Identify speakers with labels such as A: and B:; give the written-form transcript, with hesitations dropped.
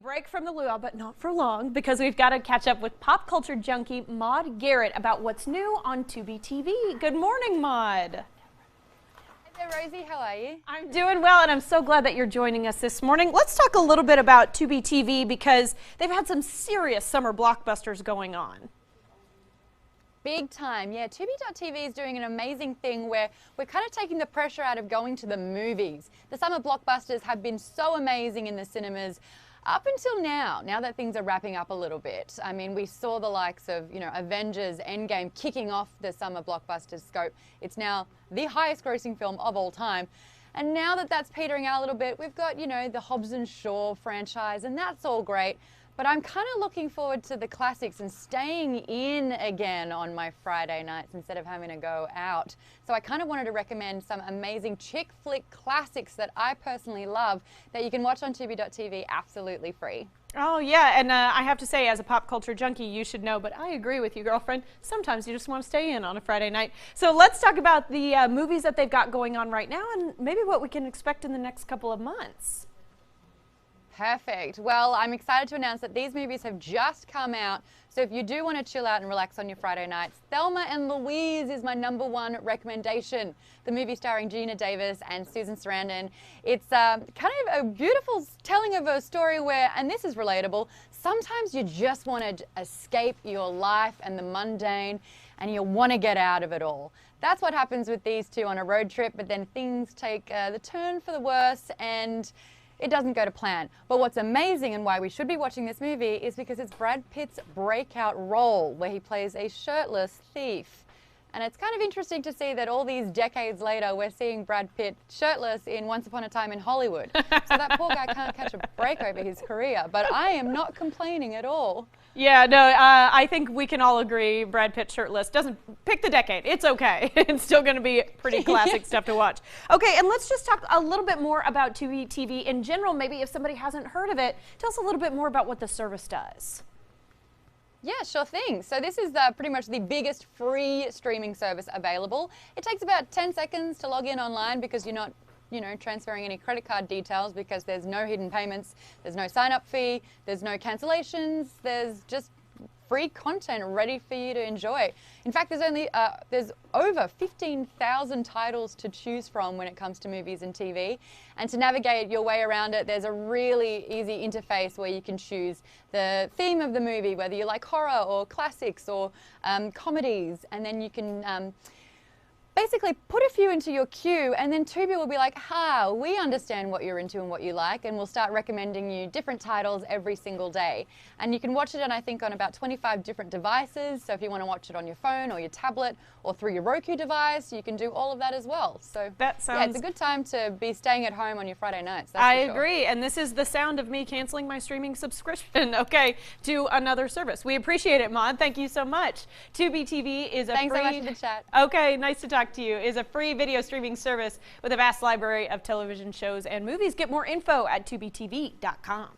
A: Break from the luau, but not for long, because we've got to catch up with pop culture junkie Maude Garrett about what's new on Tubi TV. Good morning, Maude.
B: Hey there, Rosie. How are you?
A: I'm doing well, and I'm so glad that you're joining us this morning. Let's talk a little bit about Tubi TV, because they've had some serious summer blockbusters going on.
B: Big time, yeah. Tubi.tv is doing an amazing thing where we're kind of taking the pressure out of going to the movies. The summer blockbusters have been so amazing in the cinemas up until now that things are wrapping up a little bit. I mean, we saw the likes of, Avengers Endgame kicking off the summer blockbuster scope. It's now the highest grossing film of all time. And now that that's petering out a little bit, we've got, the Hobbs and Shaw franchise, and that's all great. But I'm kind of looking forward to the classics and staying in again on my Friday nights instead of having to go out. So I kind of wanted to recommend some amazing chick flick classics that I personally love that you can watch on Tubi.tv absolutely free.
A: Oh yeah, and I have to say, as a pop culture junkie, you should know, but I agree with you, girlfriend. Sometimes you just want to stay in on a Friday night. So let's talk about the movies that they've got going on right now and maybe what we can expect in the next couple of months.
B: Perfect. Well, I'm excited to announce that these movies have just come out. So if you do want to chill out and relax on your Friday nights, Thelma and Louise is my #1 recommendation. The movie starring Gina Davis and Susan Sarandon. It's kind of a beautiful telling of a story where, and this is relatable, sometimes you just want to escape your life and the mundane and you want to get out of it all. That's what happens with these two on a road trip, but then things take the turn for the worse and it doesn't go to plan. But what's amazing and why we should be watching this movie is because it's Brad Pitt's breakout role where he plays a shirtless thief. And it's kind of interesting to see that all these decades later we're seeing Brad Pitt shirtless in Once Upon a Time in Hollywood. So that poor guy can't catch a break over his career, but I am not complaining at all.
A: Yeah, no, I think we can all agree Brad Pitt shirtless doesn't pick the decade. It's okay. It's still going to be pretty classic stuff to watch. Okay, and let's just talk a little bit more about Tubi TV in general. Maybe if somebody hasn't heard of it, tell us a little bit more about what the service does.
B: Yeah, sure thing. So this is pretty much the biggest free streaming service available. It takes about 10 seconds to log in online because you're not transferring any credit card details because there's no hidden payments, there's no sign-up fee, there's no cancellations, there's just free content ready for you to enjoy. In fact, there's over 15,000 titles to choose from when it comes to movies and TV. And to navigate your way around it, there's a really easy interface where you can choose the theme of the movie, whether you like horror or classics or comedies, and then you can basically put a few into your queue, and then Tubi will be like, we understand what you're into and what you like, and we'll start recommending you different titles every single day. And you can watch it I think on about 25 different devices. So if you want to watch it on your phone or your tablet or through your Roku device, you can do all of that as well. So
A: that sounds...
B: yeah, it's a good time to be staying at home on your Friday nights.
A: I agree, and this is the sound of me canceling my streaming subscription, okay, to another service. We appreciate it, Maude. Thank you so much. Tubi TV is a
B: Thanks
A: free...
B: so much for the chat.
A: Okay, nice to talk to you. Is a free video streaming service with a vast library of television shows and movies. Get more info at tubitv.com.